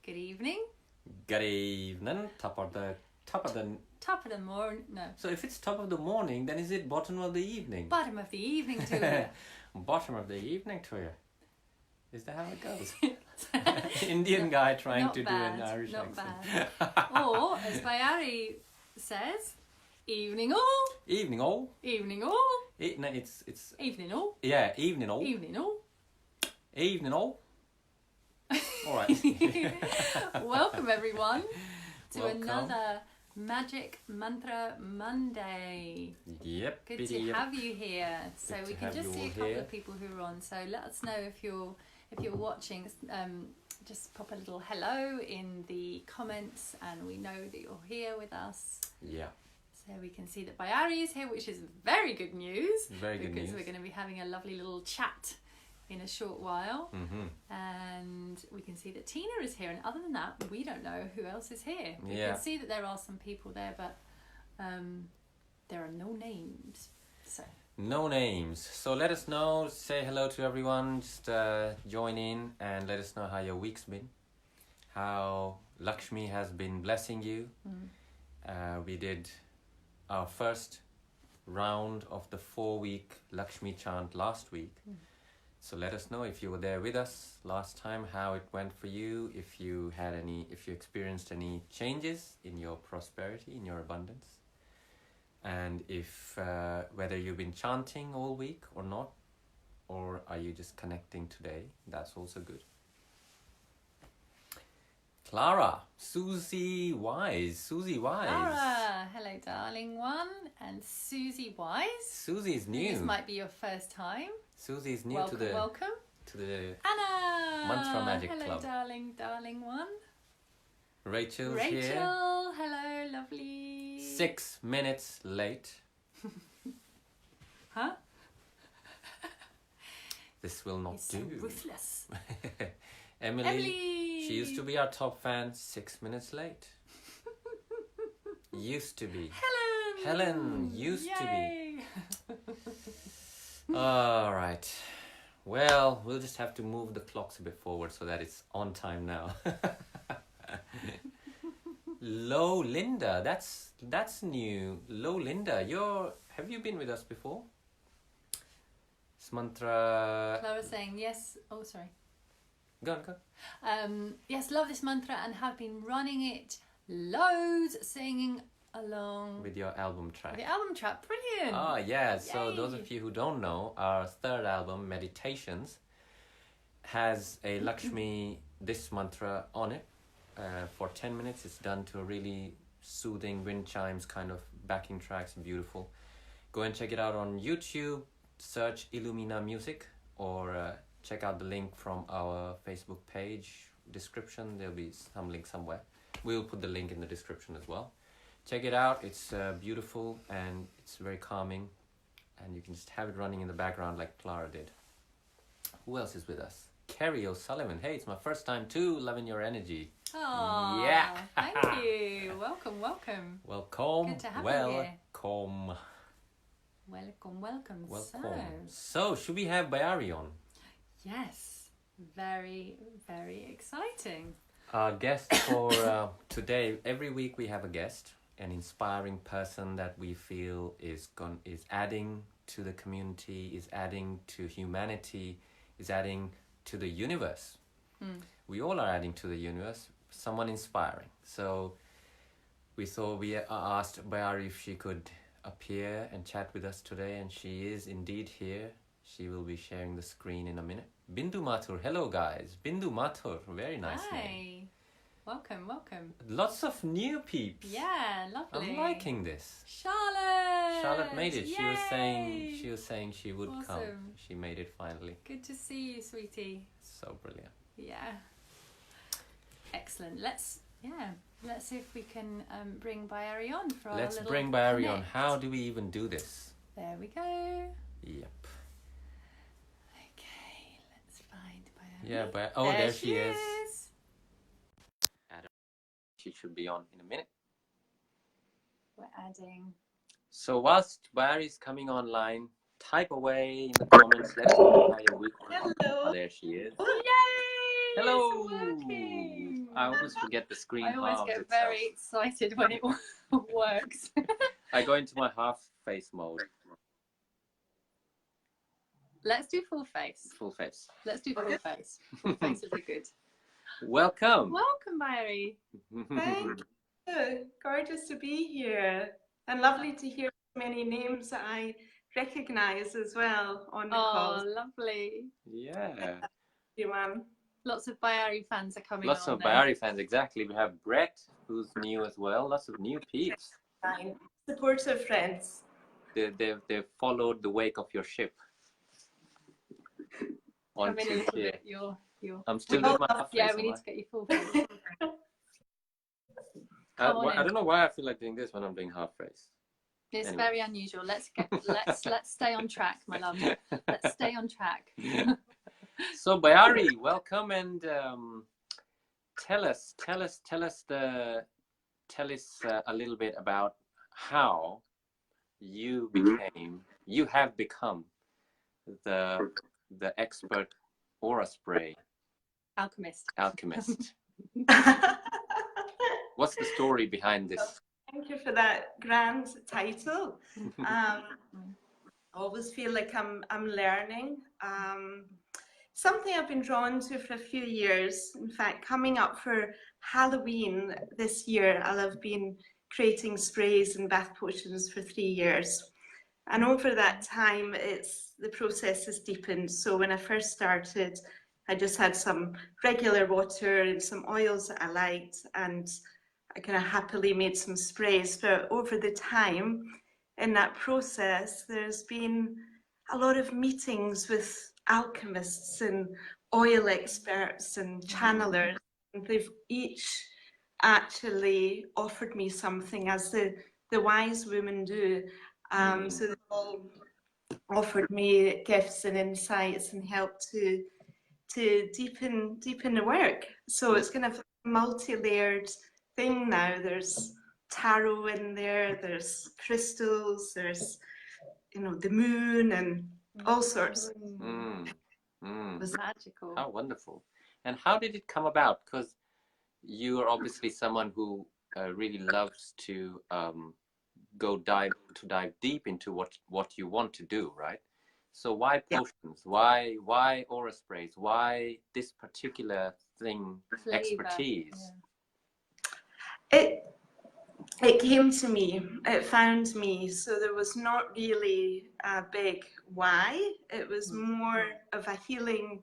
Good evening. Good evening. Top of the morning. No. So if it's top of the morning, then is it bottom of the evening? Bottom of the evening to you. Bottom of the evening to you. Is that how it goes? Indian guy trying to do an Irish accent. Not bad. Or, as Bayari says, evening all. Evening all. Evening all. No, it's evening all. Yeah, evening all. Evening all. Evening all. All right. Welcome everyone to another Magic Mantra Monday. Yep. Good to have you here. So Good we can just see a couple of people who are on. So let us know if you're watching. Just pop a little hello in the comments, and we know that you're here with us. Yeah. So we can see that Bayari is here, which is very good news. Very good news. Because we're going to be having a lovely little chat in a short while. And we can see that Tina is here, and other than that we don't know who else is here. We can see that there are some people there, but there are no names. So no names. So let us know, say hello to everyone, just join in and let us know how your week's been, how Lakshmi has been blessing you. We did our first round of the 4-week Lakshmi chant last week. So let us know if you were there with us last time, how it went for you, if you experienced any changes in your prosperity, in your abundance, and if whether you've been chanting all week or not, or are you just connecting today. That's also good. Clara, Susie Wise. Clara, hello darling one, and Susie Wise. Susie's new. This might be your first time. Susie's new welcome, to the Anaam. Mantra Magic hello, Club. darling one. Rachel's Rachel, here. hello, lovely. 6 minutes late. Huh? This will not You're do. so ruthless. Emily, she used to be our top fan. 6 minutes late. Used to be. Helen used to be. All right. Well, we'll just have to move the clocks a bit forward so that it's on time now. Lo Linda, that's new. Lo Linda, have you been with us before? This mantra. Clara's saying yes. Oh, sorry. Go on. Yes, love this mantra and have been running it loads, singing along with your album track. The album track, brilliant. Ah, yeah. Yay. So those of you who don't know, our third album, Meditations, has a Lakshmi this mantra on it. For 10 minutes, it's done to a really soothing wind chimes kind of backing tracks, beautiful. Go and check it out on YouTube. Search Illumina Music, or check out the link from our Facebook page description. There'll be some link somewhere. We'll put the link in the description as well. Check it out. It's beautiful and it's very calming, and you can just have it running in the background like Clara did. Who else is with us? Kerry O'Sullivan. Hey, it's my first time too. Loving your energy. Oh, yeah. Thank you. Welcome. Welcome. Good to have you here. Welcome. Welcome. So, should we have Bayari on? Yes. Very, very exciting. Our guest for today. Every week we have a guest, an inspiring person that we feel is adding to the community, is adding to humanity, is adding to the universe. We all are adding to the universe. Someone inspiring. So we thought we asked Bayari if she could appear and chat with us today, and she is indeed here. She will be sharing the screen in a minute. Bindu Mathur, hello guys. Bindu Mathur, very nice name. Welcome. Lots of new peeps. Yeah, lovely. I'm liking this. Charlotte made it. Yay. She was saying she would come. She made it finally. Good to see you, sweetie. So brilliant. Yeah. Excellent. Let's see if we can bring Bayari on for our Let's little bring Bayari connect. on. How do we even do this? There we go. Yep. Okay, let's find Bayari. Yeah, there she is. She should be on in a minute. We're adding. So whilst Bayari is coming online, type away in the comments. Let us know how your week was. Hello. Oh, there she is. Yay! Hello. Working. I always forget the screen. I always get very excited when it works. I go into my half face mode. Let's do full face. Full face. Let's do full face. Full faces are good. Welcome. Welcome, Bayari. Thank you. Gorgeous to be here. And lovely to hear many names that I recognise as well on the call. Oh, lovely. Yeah. Everyone. Lots of Bayari fans are coming Lots on of there. Bayari fans, exactly. We have Brett, who's new as well. Lots of new peeps. Fine. Supportive friends. They've followed the wake of your ship. Come in a little here. bit. You're... I'm still doing my half face. Yeah, we need to get you full face. I don't know why I feel like doing this when I'm doing half face. It's Anyway. very unusual. Let's stay on track, my love. Let's stay on track. So Bayari, welcome, and tell us a little bit about how you have become the expert aura spray Alchemist. What's the story behind this? Thank you for that grand title. Always feel like I'm learning. Something I've been drawn to for a few years. In fact, coming up for Halloween this year, I'll have been creating sprays and bath potions for 3 years. And over that time, the process has deepened. So when I first started, I just had some regular water and some oils that I liked, and I kind of happily made some sprays. But over the time, in that process, there's been a lot of meetings with alchemists and oil experts and channelers. And they've each actually offered me something, as the wise women do. So they've all offered me gifts and insights and help to deepen the work. So it's kind of a multi-layered thing now. There's tarot in there, there's crystals, there's the moon and all sorts. It was magical. How wonderful. And how did it come about? Because you are obviously someone who really loves to dive deep into what you want to do, right? So why potions? Why aura sprays? Why this particular thing, Flavor. expertise? Yeah. It came to me, it found me, so there was not really a big why. It was more of a healing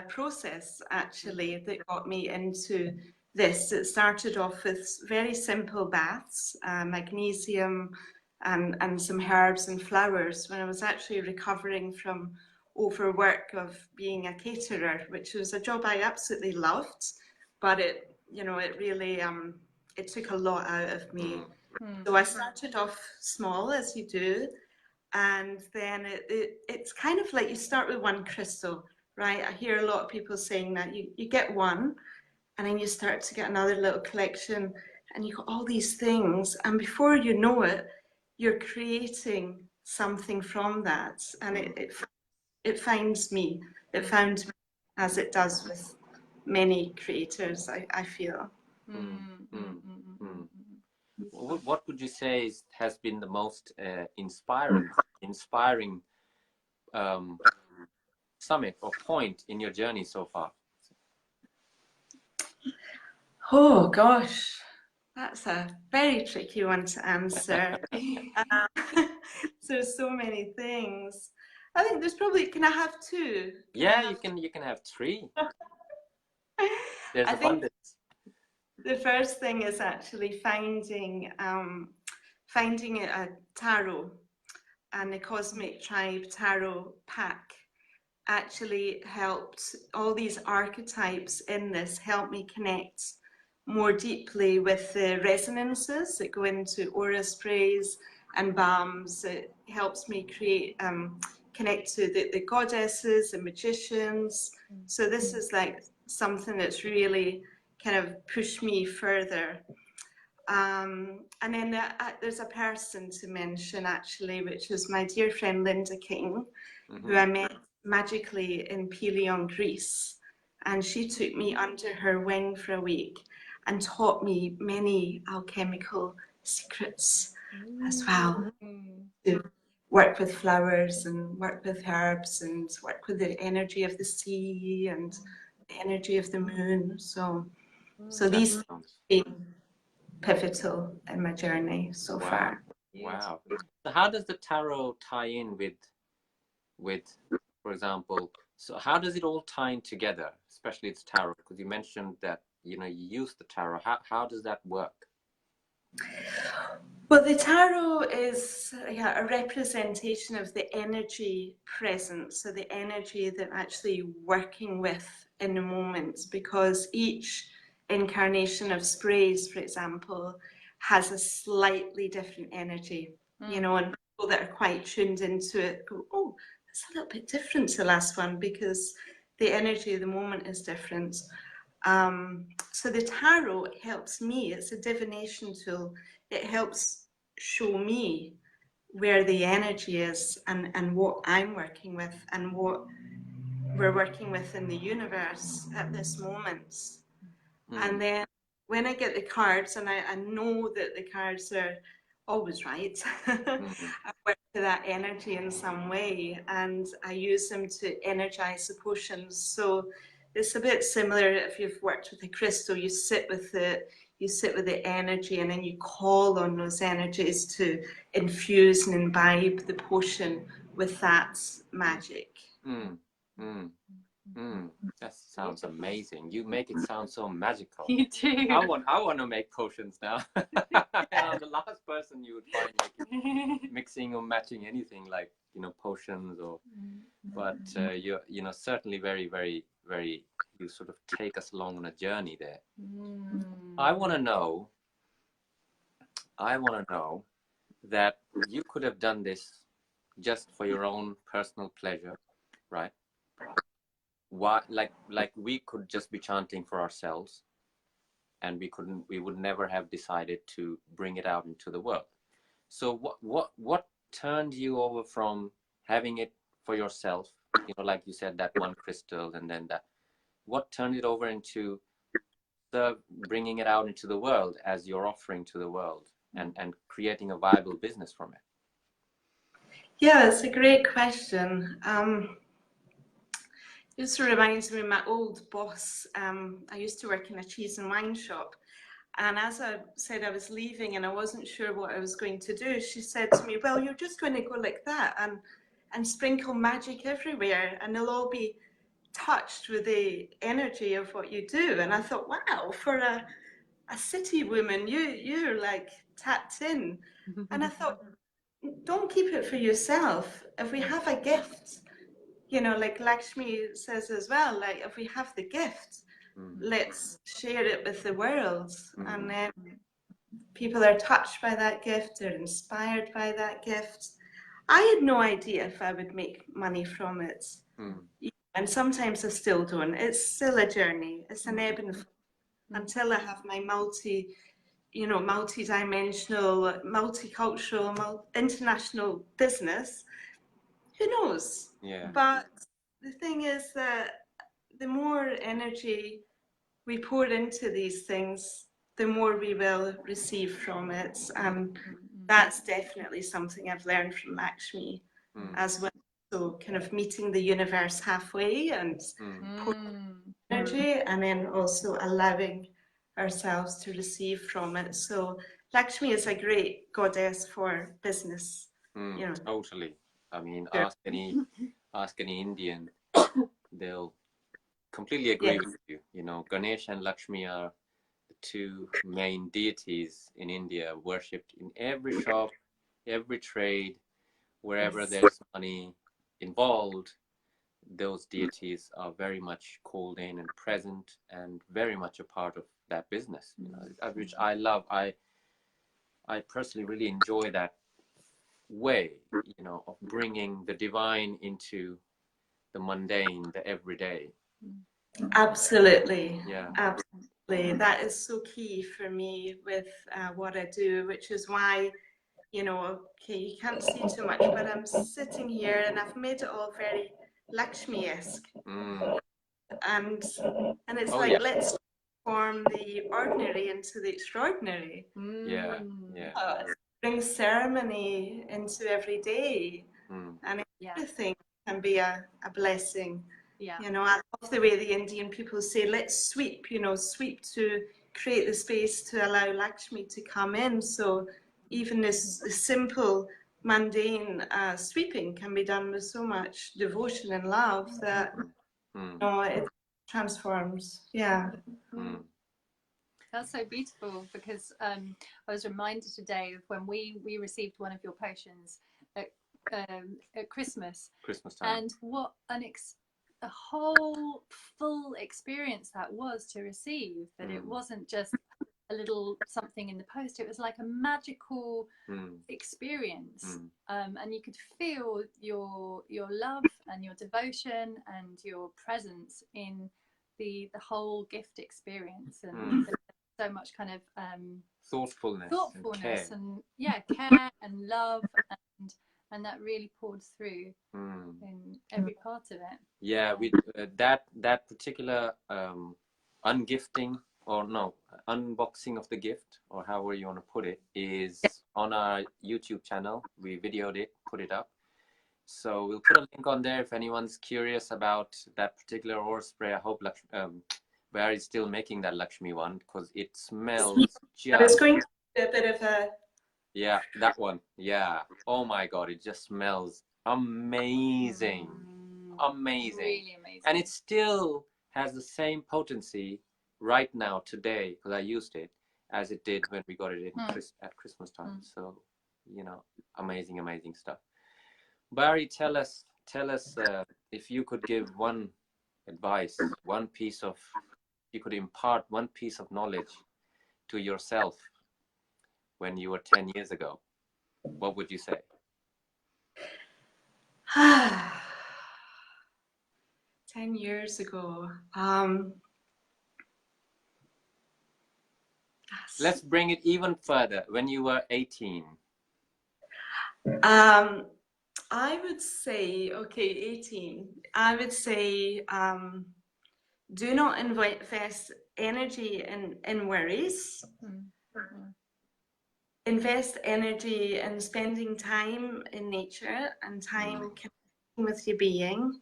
process, actually, that got me into this. It started off with very simple baths, magnesium and some herbs and flowers, when I was actually recovering from overwork of being a caterer, which was a job I absolutely loved, but it really it took a lot out of me. So I started off small, as you do, and then it's kind of like you start with one crystal, right? I hear a lot of people saying that you get one, and then you start to get another little collection, and you got all these things, and before you know it, you're creating something from that, and it finds me. It found me, as it does with many creators, I feel. What would you say has been the most inspiring summit or point in your journey so far? Oh gosh, that's a very tricky one to answer. There's so many things. I think there's probably, can I have two? Yeah, you can have 3. There's abundance. The first thing is actually finding a tarot, and the Cosmic Tribe Tarot pack actually helped. All these archetypes in this help me connect more deeply with the resonances that go into aura sprays and balms. It helps me connect to the goddesses and magicians. So this is like something that's really kind of pushed me further. And then there's a person to mention, actually, which is my dear friend Linda King, who I met magically in Pelion, Greece. and she took me under her wing for a week and taught me many alchemical secrets as well. To work with flowers and work with herbs and work with the energy of the sea and the energy of the moon. So these things have been pivotal in my journey so far. Wow. So how does the tarot tie in with, for example, so how does it all tie in together, especially it's tarot? Because you mentioned that, you know, you use the tarot. How does that work? Well, the tarot is a representation of the energy present, so the energy that I'm actually working with in the moment, because each incarnation of sprays, for example, has a slightly different energy, you know, and people that are quite tuned into it go, oh, it's a little bit different to the last one because the energy of the moment is different. So the tarot helps me, it's a divination tool. It helps show me where the energy is and what I'm working with and what we're working with in the universe at this moment. And then when I get the cards, and I know that the cards are always right, I work with that energy in some way, and I use them to energize the potions. So it's a bit similar if you've worked with a crystal. You sit with the energy, and then you call on those energies to infuse and imbibe the potion with that magic. That sounds amazing. You make it sound so magical. You do. I want to make potions now. I'm the last person you would find mixing or matching anything like, you know, potions or. But you're, you know, certainly very, very, very. You sort of take us along on a journey there. I want to know that you could have done this just for your own personal pleasure, right? Why, like we could just be chanting for ourselves, and we would never have decided to bring it out into the world. So what turned you over from having it for yourself, you know, like you said, that one crystal, and then that, what turned it over into bringing it out into the world as your offering to the world, and creating a viable business from it? Yeah, it's a great question. This reminds me of my old boss. I used to work in a cheese and wine shop, and as I said, I was leaving and I wasn't sure what I was going to do. She said to me, well, you're just going to go like that and sprinkle magic everywhere, and they'll all be touched with the energy of what you do. And I thought, wow, for a city woman, you're like tapped in. And I thought, don't keep it for yourself. If we have a gift, you know, like Lakshmi says as well, like if we have the gift, let's share it with the world. And then people are touched by that gift, they're inspired by that gift. I had no idea if I would make money from it. And sometimes I still don't. It's still a journey. It's an ebb and flow until I have my multi-dimensional, multicultural, international business. Who knows? Yeah. But the thing is that the more energy we pour into these things, the more we will receive from it. And that's definitely something I've learned from Lakshmi as well. So kind of meeting the universe halfway and pouring energy, and then also allowing ourselves to receive from it. So Lakshmi is a great goddess for business. You know. Totally. I mean, ask any Indian, they'll completely agree with you. You know, Ganesh and Lakshmi are the two main deities in India, worshipped in every shop, every trade, wherever there's money involved. Those deities are very much called in and present, and very much a part of that business. You know, which I love. I personally really enjoy that way, you know, of bringing the divine into the mundane, the everyday. Absolutely. Yeah. Absolutely. That is so key for me with what I do, which is why, you know, okay, you can't see too much, but I'm sitting here and I've made it all very Lakshmi-esque. and it's Oh, like, yeah. let's transform the ordinary into the extraordinary. Yeah, yeah. Bring ceremony into every day, and everything can be a blessing. You know, I love the way the Indian people say, let's sweep, you know, sweep to create the space to allow Lakshmi to come in. So even this simple, mundane sweeping can be done with so much devotion and love that, you know, it transforms. Yeah. That's so beautiful, because I was reminded today of when we received one of your potions at Christmas time, and what a whole full experience that was to receive. That it wasn't just a little something in the post, it was like a magical experience, and you could feel your love and your devotion and your presence in the whole gift experience, and so much kind of thoughtfulness and care and love, and that really poured through in every part of it. Yeah, with that particular ungifting, or no, unboxing of the gift, or however you want to put it, is on our YouTube channel. We videoed it, put it up. So we'll put a link on there if anyone's curious about that particular ore spray. I hope Bayari is still making that Lakshmi one, because it smells just... It's going to be a bit of a... Yeah, that one. Yeah. Oh my God, it just smells amazing. Amazing. Really amazing. And it still has the same potency right now, today, because I used it, as it did when we got it in at Christmas time. So, you know, amazing, amazing stuff. Bayari, tell us if you could give one advice, you could impart one piece of knowledge to yourself when you were 10 years ago, what would you say? 10 years ago. Let's bring it even further, when you were 18. I would say, okay, 18. I would say, do not invest energy in worries. Invest energy in spending time in nature and time connecting with your being,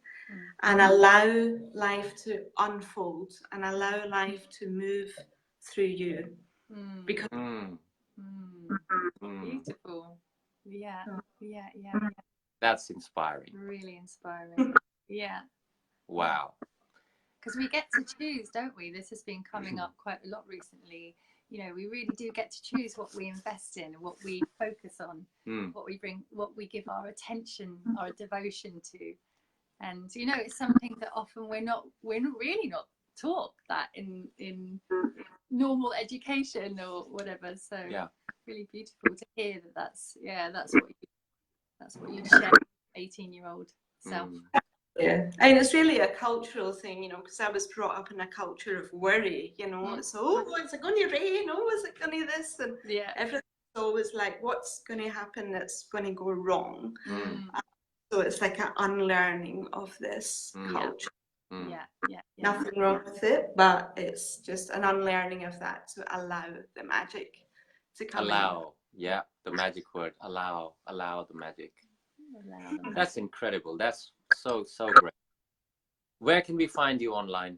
and allow life to unfold and allow life to move through you. Because beautiful. Yeah. That's inspiring. Really inspiring. Yeah. Wow. Because we get to choose, don't we? This has been coming up quite a lot recently. You know, we really do get to choose what we invest in, what we focus on, what we bring, what we give our attention, our devotion to. And you know, it's something that often we're really not taught that in normal education or whatever. So really beautiful to hear that's what you share with 18-year-old self. Yeah, and it's really a cultural thing, you know, because I was brought up in a culture of worry, you know. So, is it going to rain? Oh, is it going to this? And everything's always like, what's going to happen that's going to go wrong? So it's like an unlearning of this culture. Nothing wrong with it, but it's just an unlearning of that to allow the magic to come in. Yeah, the magic word, allow the magic. That's incredible. That's so great. Where can we find you online?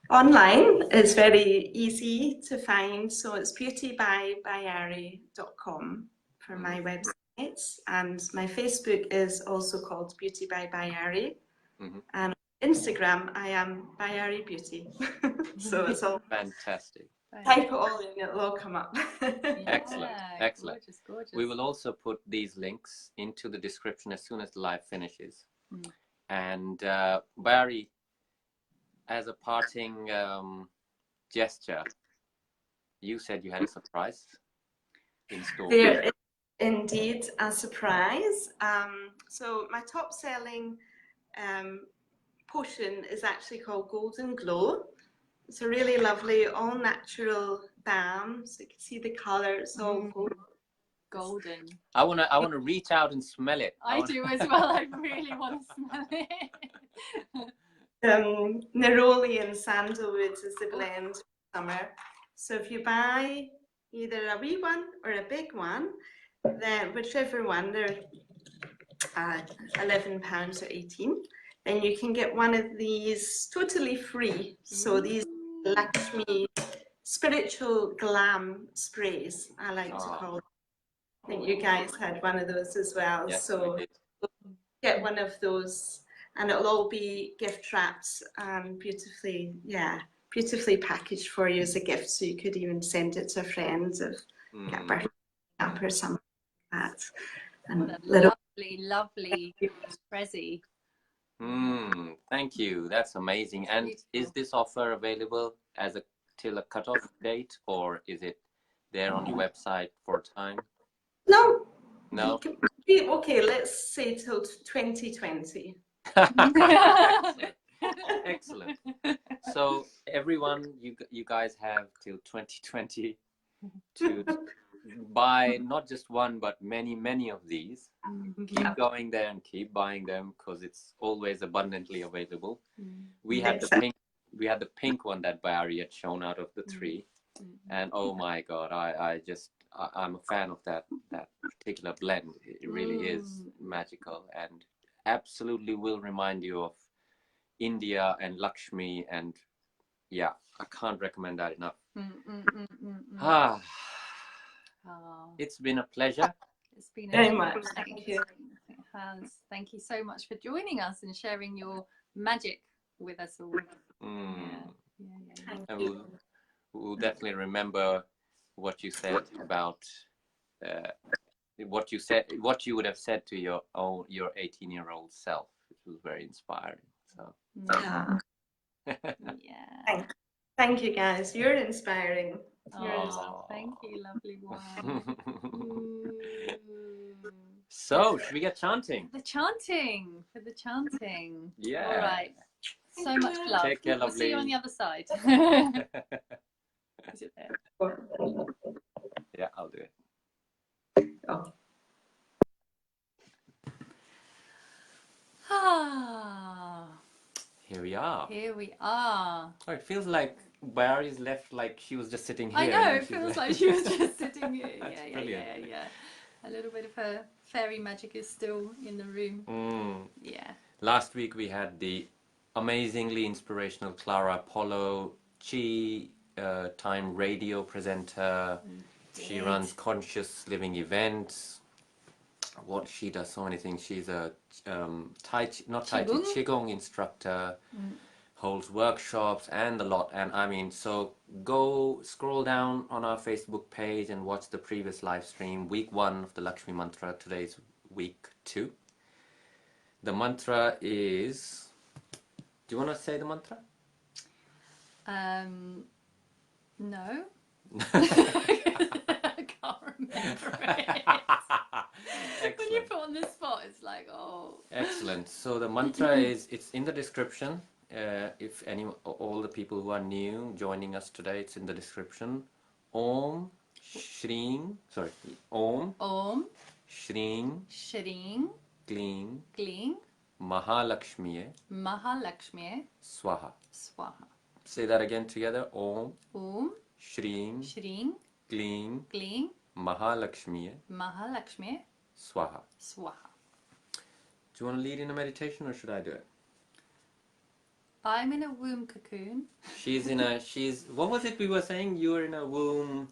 Online is very easy to find, so it's beautybybayari.com for my websites, and my Facebook is also called Beauty by Bayari, and on Instagram I am Bayari Beauty. So it's all fantastic. Type it all in, it'll all come up. Excellent. Gorgeous. We will also put these links into the description as soon as the live finishes. And Bayari, as a parting gesture, you said you had a surprise in store. There is indeed a surprise. So my top selling potion is actually called Golden Glow. It's a really lovely all natural balm, so you can see the colour. It's all golden. I wanna reach out and smell it. I do as well. I really want to smell it. neroli and sandalwood is the blend for summer. So if you buy either a wee one or a big one, then whichever one, they're £11 or 18, then you can get one of these totally free. So these Lakshmi spiritual glam sprays, I like to call them. I think you guys had one of those as well. Yes, so get one of those, and it'll all be gift wrapped and beautifully, beautifully packaged for you as a gift. So you could even send it to a friend if get a birthday up or something like that. And what a lovely, lovely prezzy. Thank you. That's amazing. And Beautiful. Is this offer available as a till a cutoff date, or is it there on your website for a time? No. No. Okay, let's say till 2020. Excellent. So everyone, you guys have till 2020 to buy not just one but many of these. Keep going there and keep buying them, because it's always abundantly available. We had the pink one that Bayari had shown out of the three, and oh my god, I'm a fan of that particular blend. It really is magical and absolutely will remind you of India and Lakshmi, and yeah, I can't recommend that enough. It's been a pleasure. It's been very much. Thank you. It has. Thank you so much for joining us and sharing your magic with us all. And we'll definitely remember what you said about what you would have said to your 18-year-old self, which was very inspiring. So Thank you guys. You're inspiring. Thank you, lovely one. So should we get chanting? For the chanting. Yeah. All right. So much love. Take care, lovely. We'll see you on the other side. Is it there? Yeah, I'll do it. Here we are. Oh, it feels like Bayari's left like she was just sitting here. I know, it feels like she was just sitting here. Yeah. A little bit of her fairy magic is still in the room. Yeah. Last week we had the amazingly inspirational Clara Polo, time radio presenter. She runs conscious living events. What she does, so many things. She's a Qigong instructor, holds workshops and a lot. And I mean, so go scroll down on our Facebook page and watch the previous live stream, week 1 of the Lakshmi mantra. Today's week 2. The mantra is, do you want to say the mantra? No. I can't remember it. When you put on the spot, it's like, oh. Excellent. So the mantra is, it's in the description. If all the people who are new joining us today, it's in the description. Om SHREENG, Om SHREENG KLEENG MAHALAKSHMIYE SWAHA. Say that again together. Om SHREENG KLEENG MAHALAKSHMIYE SWAHA. Do you want to lead in a meditation, or should I do it? I'm in a womb cocoon. What was it we were saying? You were in a womb...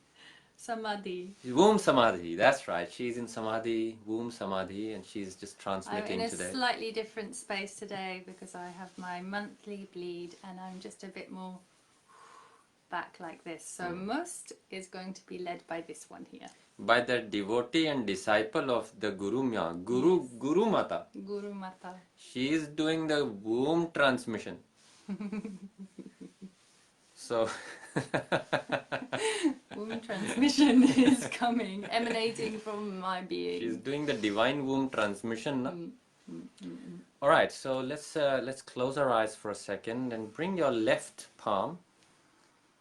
Samadhi. Womb Samadhi, that's right. She's in Samadhi, womb Samadhi, and she's just transmitting today. I'm in a slightly different space today because I have my monthly bleed and I'm just a bit more back like this. So most is going to be led by this one here. By the devotee and disciple of the Guru Mata. Guru Mata. She is doing the womb transmission. So womb transmission is coming, emanating from my being. She's doing the divine womb transmission. No? All right, so let's close our eyes for a second and bring your left palm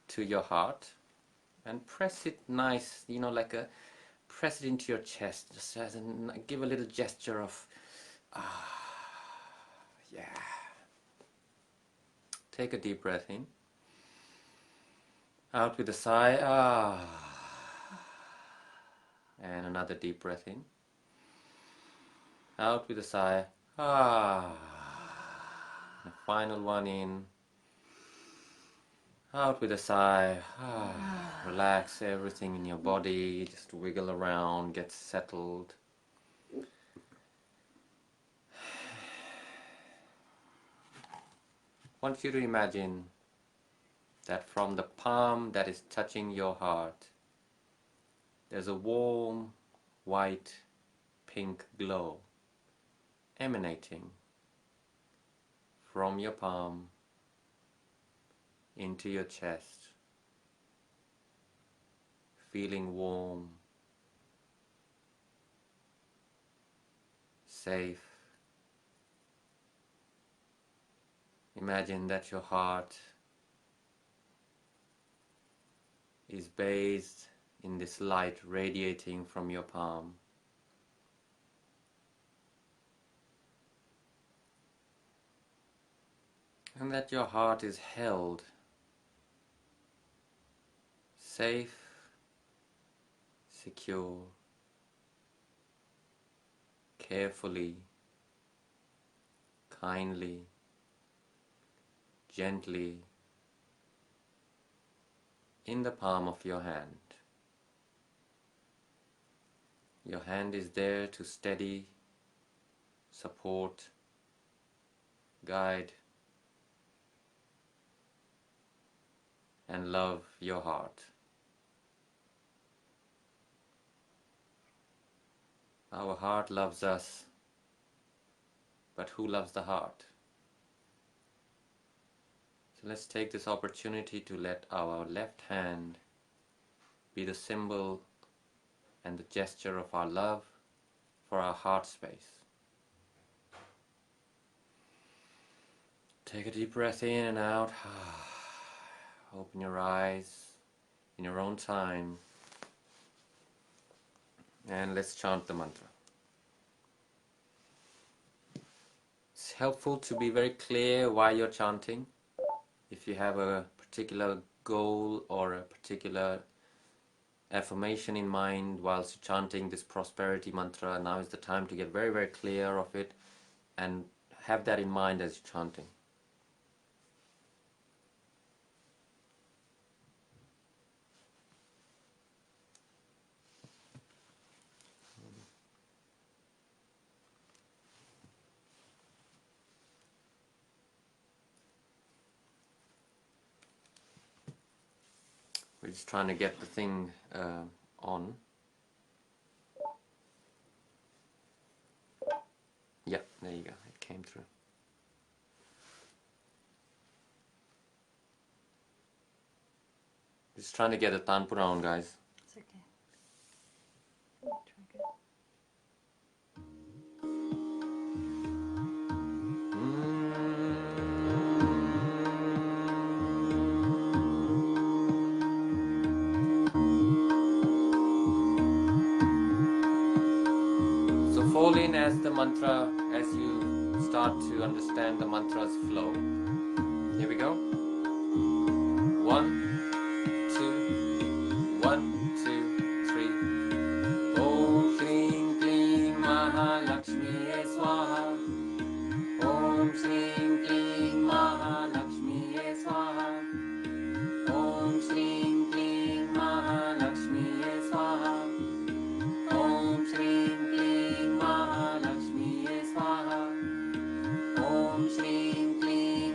to your heart and press it nice, press it into your chest, just give a little gesture of yeah. Take a deep breath in. Out with a sigh. Ah. And another deep breath in. Out with a sigh. Ah. The final one in. Out with a sigh. Ah. Relax everything in your body. Just wiggle around. Get settled. I want you to imagine that from the palm that is touching your heart, there's a warm, white, pink glow emanating from your palm into your chest, feeling warm, safe. Imagine that your heart is bathed in this light radiating from your palm. And that your heart is held safe, secure, carefully, kindly, gently in the palm of your hand. Your hand is there to steady, support, guide, and love your heart. Our heart loves us, but who loves the heart? So let's take this opportunity to let our left hand be the symbol and the gesture of our love for our heart space. Take a deep breath in and out. Open your eyes in your own time. And let's chant the mantra. It's helpful to be very clear why you're chanting. If you have a particular goal or a particular affirmation in mind whilst chanting this prosperity mantra, now is the time to get very, very clear of it and have that in mind as you're chanting. We're just trying to get the thing on. Yeah, there you go, it came through. Just trying to get the tanpura on, guys. It's okay. Try again. Fall in as the mantra, as you start to understand the mantra's flow. Here we go. 1, 2, 1, 2, 3. Om Shreeng Kleeng Mahalakshmiye Swaha. Om Shreeng Kleeng Mahalakshmiye Swaha. Om Shreeng Kleeng Mahalakshmiye Swaha. Om Shreeng Kleeng Mahalakshmiye Swaha. Om Shreeng Kleeng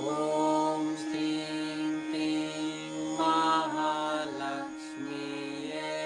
Om Shreeng Kling Mahalakshmiye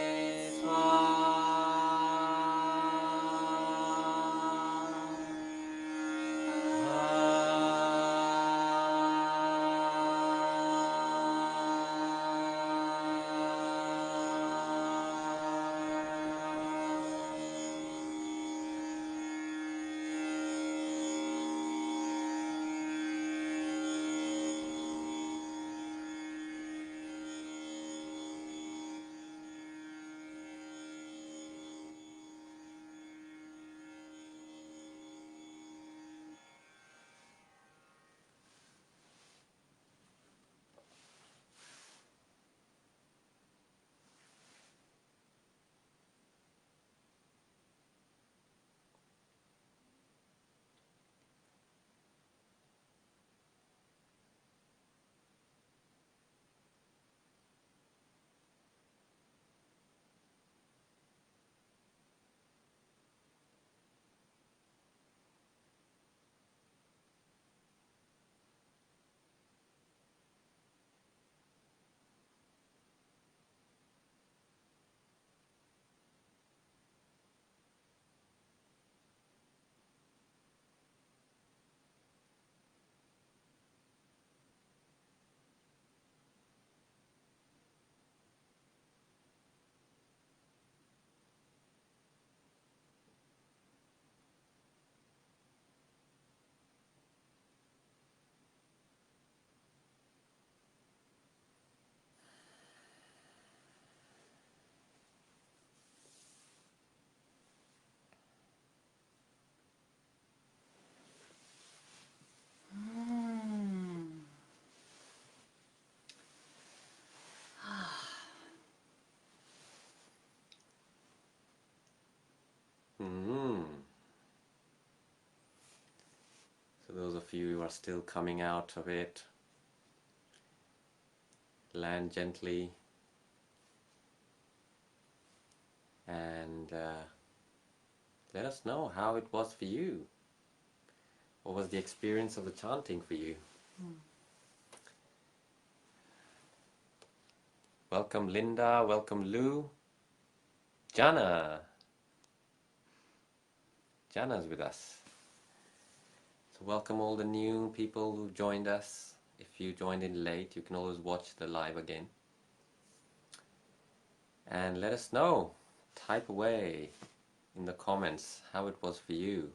So those of you who are still coming out of it, land gently and let us know how it was for you. What was the experience of the chanting for you? Welcome Linda, welcome Lou. Jana. Jana's with us. So welcome all the new people who joined us. If you joined in late, you can always watch the live again. And let us know. Type away in the comments how it was for you.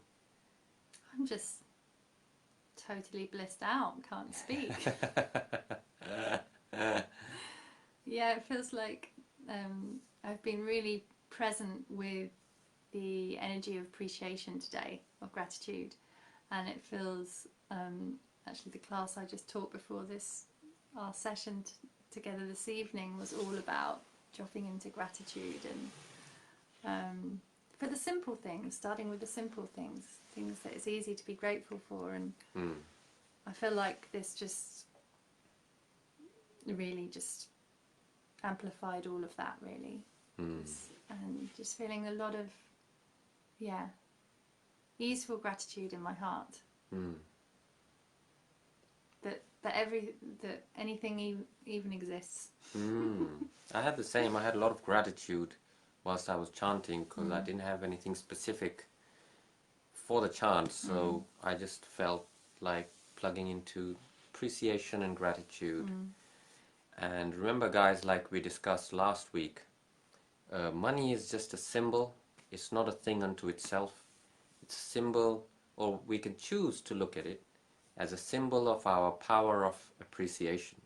I'm just totally blissed out, can't speak. Yeah, it feels like I've been really present with the energy of appreciation today, of gratitude, and it feels actually the class I just taught before this, our session together this evening, was all about dropping into gratitude and for the simple things, starting with the simple things that it's easy to be grateful for, and I feel like this just really just amplified all of that really. And just feeling a lot of easeful gratitude in my heart that anything even exists. I had the same. I had a lot of gratitude whilst I was chanting because I didn't have anything specific for the chant, so I just felt like plugging into appreciation and gratitude. And remember guys, like we discussed last week, money is just a symbol. It's not a thing unto itself. It's a symbol, or we can choose to look at it as a symbol of our power of appreciation.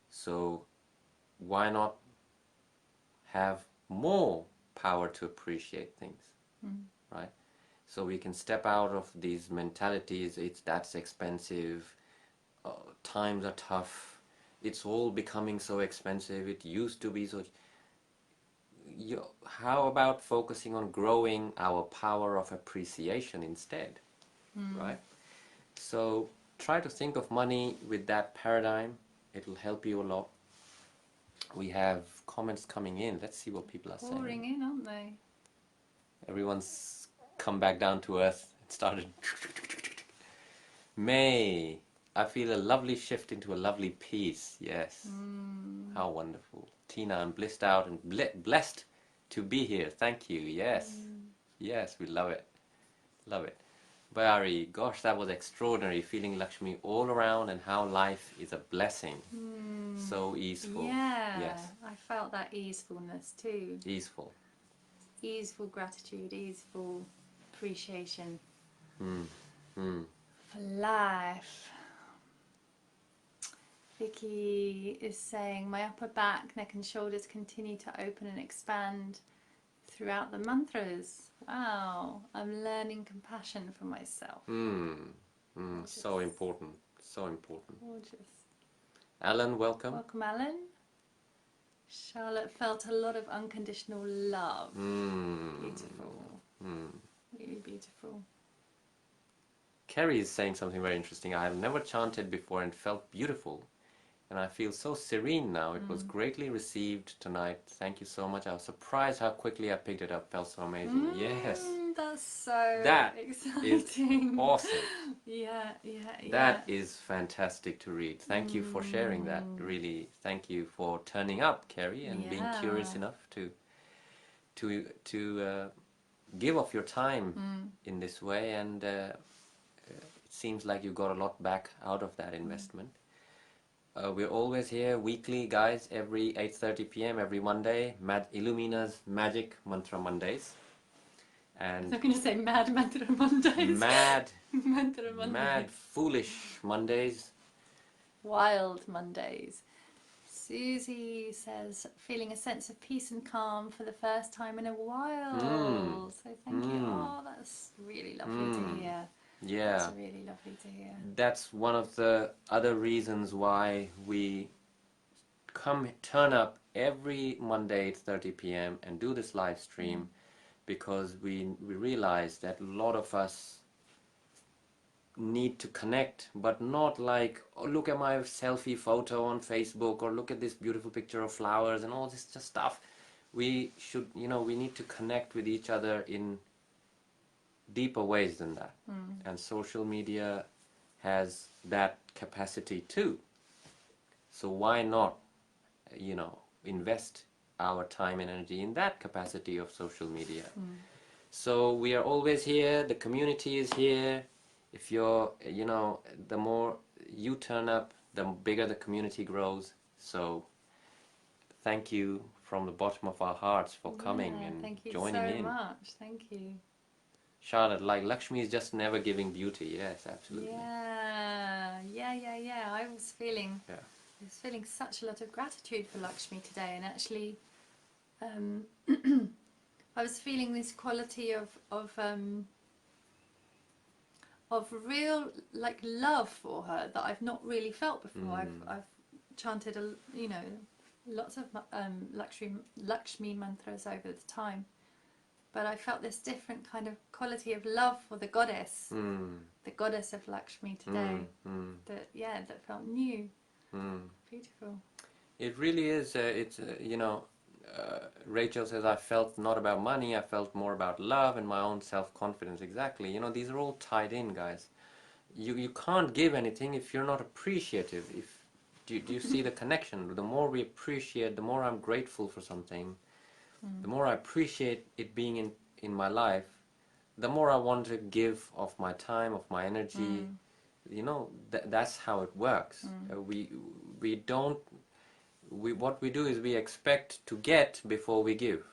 So why not have more power to appreciate things, right? So we can step out of these mentalities, that's expensive, times are tough, it's all becoming so expensive, it used to be so... How about focusing on growing our power of appreciation instead, right? So try to think of money with that paradigm. It'll help you a lot. We have comments coming in. Let's see what people are saying. Pouring in, aren't they? Everyone's come back down to earth. It started. May, I feel a lovely shift into a lovely peace. Yes. How wonderful. Tina, I'm blissed out and blessed to be here. Thank you. Yes. Yes, we love it. Love it. Bayari, gosh, that was extraordinary. Feeling Lakshmi all around and how life is a blessing. So easeful. Yeah. Yes. I felt that easefulness too. Easeful. Easeful gratitude, easeful appreciation for life. Vicky is saying, my upper back, neck and shoulders continue to open and expand throughout the mantras. Wow, I'm learning compassion for myself. So important. So important. Gorgeous. Alan, welcome. Welcome, Alan. Charlotte felt a lot of unconditional love. Beautiful. Really beautiful. Kerry is saying something very interesting. I have never chanted before and felt beautiful. And I feel so serene now. It was greatly received tonight. Thank you so much. I was surprised how quickly I picked it up. Felt so amazing. Yes. That's so That exciting. is awesome. Yeah. That is fantastic to read. Thank you for sharing that. Really, thank you for turning up, Kerry, and being curious enough to give of your time in this way. And it seems like you got a lot back out of that investment. We're always here weekly, guys, every 8:30 p.m. every Monday. ILLUMINA'S Magic Mantra Mondays. And I'm going to say Mad Mantra Mondays. Mad, Mantra Mondays. mad, foolish Mondays. Wild Mondays. Susie says, feeling a sense of peace and calm for the first time in a while. So thank you. Oh, that's really lovely to hear. Yeah. That's really lovely to hear. That's one of the other reasons why we turn up every Monday at 8:30 p.m. and do this live stream, because we realize that a lot of us need to connect, but not like, oh, look at my selfie photo on Facebook, or look at this beautiful picture of flowers and all this just stuff. We should, we need to connect with each other in deeper ways than that. And social media has that capacity too. So why not, invest our time and energy in that capacity of social media? So we are always here. The community is here. If you're, the more you turn up, the bigger the community grows. So thank you from the bottom of our hearts for coming and joining in. Thank you so much. Thank you. Charlotte, like Lakshmi is just never giving beauty. Yes, absolutely. Yeah. I was feeling such a lot of gratitude for Lakshmi today, and actually, I was feeling this quality of real love for her that I've not really felt before. I've chanted lots of Lakshmi mantras over the time, but I felt this different kind of quality of love for the goddess of Lakshmi today. That felt new. Beautiful. It really is. Rachel says, I felt not about money, I felt more about love and my own self-confidence. Exactly. These are all tied in, guys. You can't give anything if you're not appreciative. Do you see the connection? The more we appreciate, the more I'm grateful for something, the more I appreciate it being in my life, the more I want to give of my time, of my energy. That's how it works. What we do is we expect to get before we give.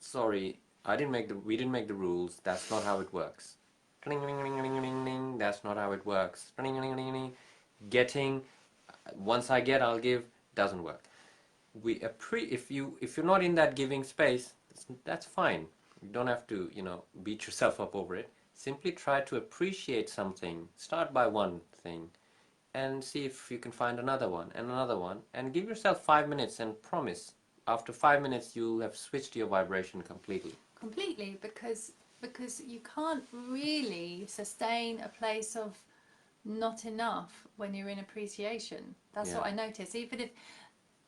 Sorry, we didn't make the rules. That's not how it works. That's not how it works. Getting, once I get, I'll give, doesn't work. If you're not in that giving space, that's fine. You don't have to, beat yourself up over it. Simply try to appreciate something. Start by one thing and see if you can find another one, and give yourself 5 minutes and promise after 5 minutes you'll have switched your vibration completely. Because you can't really sustain a place of not enough when you're in appreciation. That's what I notice. Even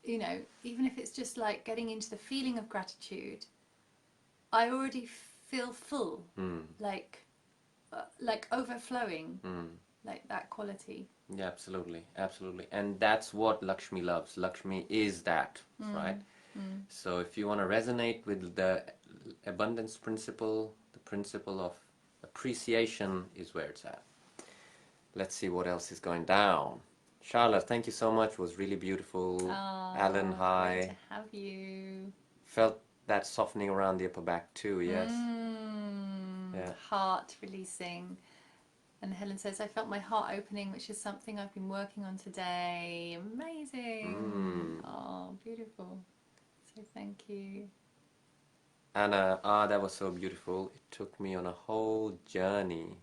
if it's just like getting into the feeling of gratitude, I already feel full, like overflowing. like that quality. Yeah, absolutely, absolutely. And that's what Lakshmi loves. Lakshmi is that, right? So if you want to resonate with the abundance principle, the principle of appreciation is where it's at. Let's see what else is going down. Charlotte, thank you so much. It was really beautiful. Alan, hi. Great to have you. Felt that softening around the upper back too, yes. Yeah. Heart releasing. And Helen says, I felt my heart opening, which is something I've been working on today. Amazing. Oh, beautiful. So thank you. Anna, that was so beautiful. It took me on a whole journey.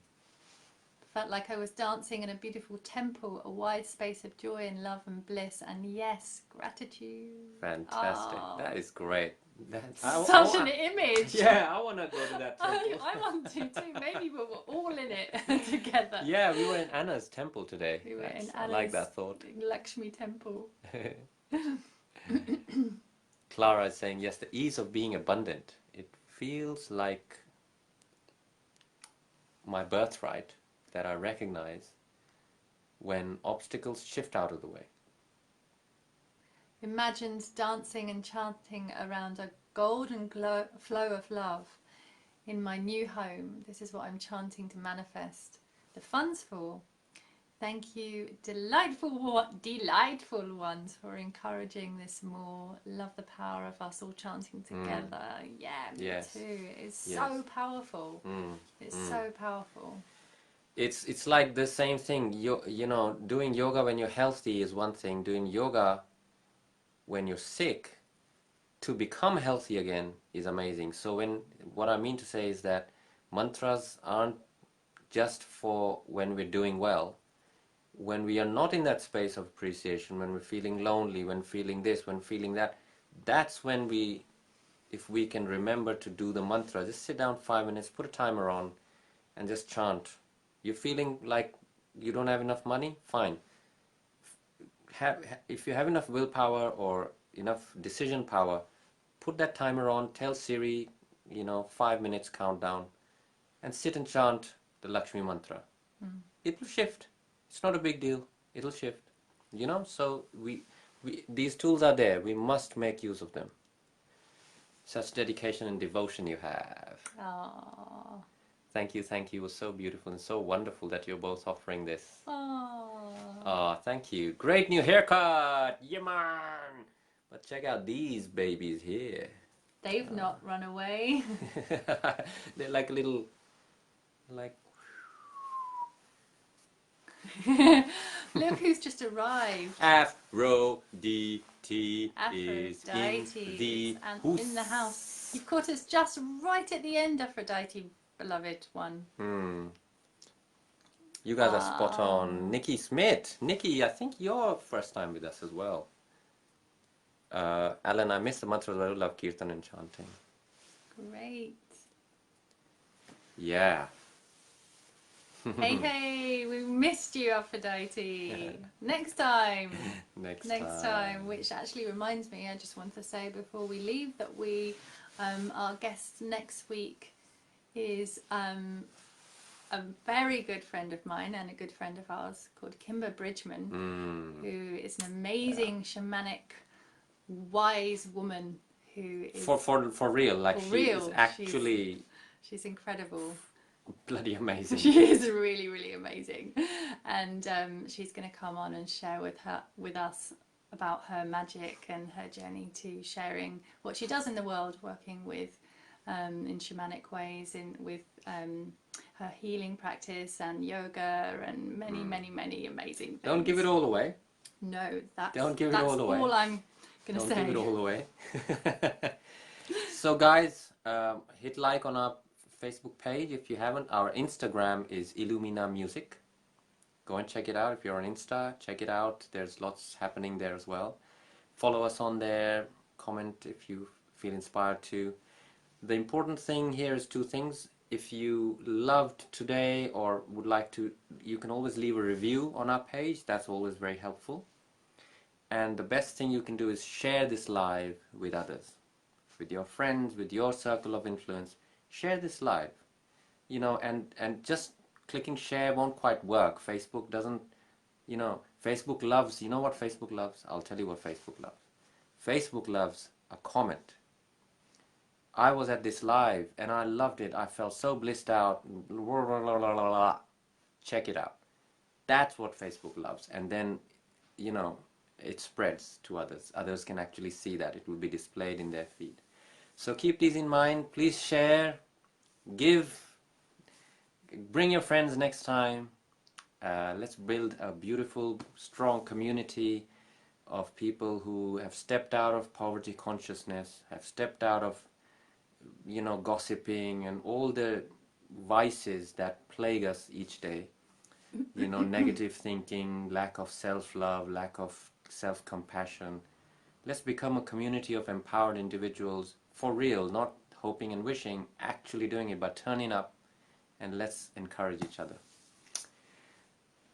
Felt like I was dancing in a beautiful temple, a wide space of joy and love and bliss, and yes, gratitude. Fantastic. Oh. That is great. That's Such an image. Yeah, I want to go to that temple. I want to too. Maybe we were all in it together. Yeah, we were in Anna's temple today. We were in I like that thought. Lakshmi temple. Clara is saying, yes, the ease of being abundant. It feels like my birthright that I recognize when obstacles shift out of the way. Imagined dancing and chanting around a golden flow of love in my new home. This is what I'm chanting to manifest the funds for. Thank you, delightful ones, for encouraging this more. Love the power of us all chanting together. Yeah, me too. It's so powerful. It's so powerful. It's like the same thing. You know, doing yoga when you're healthy is one thing. Doing yoga when you're sick to become healthy again is amazing. So what I mean to say is that mantras aren't just for when we're doing well. When we are not in that space of appreciation, when we're feeling lonely, when feeling this, when feeling that, that's when if we can remember to do the mantra, just sit down 5 minutes, put a timer on, and just chant. You're feeling like you don't have enough money? Fine. If you have enough willpower or enough decision power, put that timer on, tell Siri, 5 minutes countdown, and sit and chant the Lakshmi mantra. It will shift. It's not a big deal. It'll shift. So these tools are there. We must make use of them. Such dedication and devotion you have. Aww. Thank you, thank you. It was so beautiful and so wonderful that you're both offering this. Aww. Thank you. Great new haircut. Yeah, man. But check out these babies here. They've not run away. They're like a little, Look who's just arrived. Aphrodite is in the and in the house. You've caught us just right at the end, Aphrodite, beloved one. You guys are spot on. Nikki Smith. Nikki, I think you're first time with us as well. Alan, I miss the mantras, but I love kirtan and chanting. Great. Yeah. Hey, we missed you, Aphrodite. Next time. Next time. Which actually reminds me, I just want to say before we leave that our guest next week is a very good friend of mine and a good friend of ours called Kimber Bridgman, who is an amazing shamanic, wise woman who is for real. Like is actually she's incredible. Bloody amazing. She is really, really amazing, and she's going to come on and share with us about her magic and her journey to sharing what she does in the world, working with in shamanic ways, with her healing practice and yoga and many, many amazing things. Don't give it all away. No, that's all away. All I'm going to say. Don't give it all away. So guys, hit like on our Facebook page if you haven't. Our Instagram is Illumina Music. Go and check it out. If you're on Insta, check it out. There's lots happening there as well. Follow us on there. Comment if you feel inspired to. The important thing here is two things. If you loved today or would like to, you can always leave a review on our page. That's always very helpful. And the best thing you can do is share this live with others, with your friends, with your circle of influence. Share this live, and just clicking share won't quite work. Facebook doesn't, you know, Facebook loves, you know what Facebook loves? I'll tell you what Facebook loves. Facebook loves a comment. I was at this live and I loved it. I felt so blissed out. Check it out. That's what Facebook loves. And then, you know, it spreads to others. Others can actually see that. It will be displayed in their feed. So keep these in mind. Please share, give, bring your friends next time. Let's build a beautiful, strong community of people who have stepped out of poverty consciousness, have stepped out of, you know, gossiping and all the vices that plague us each day. You know, negative thinking, lack of self-love, lack of self-compassion. Let's become a community of empowered individuals for real, not hoping and wishing, actually doing it, but turning up, and let's encourage each other.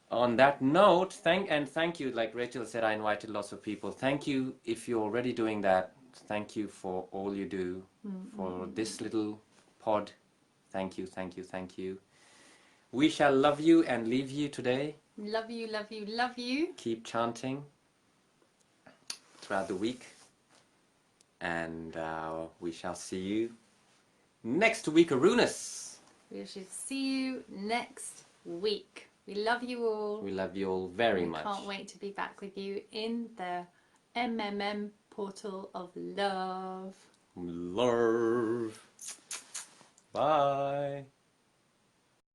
On that note, thank you, like Rachel said, I invited lots of people. Thank you if you're already doing that. Thank you for all you do for this little pod. Thank you, thank you, thank you. We shall love you and leave you today. Love you, love you, love you. Keep chanting throughout the week. And we shall see you next week, Arunas. We shall see you next week. We love you all. We love you all very much. Can't wait to be back with you in the MMM portal of love. Love. Bye.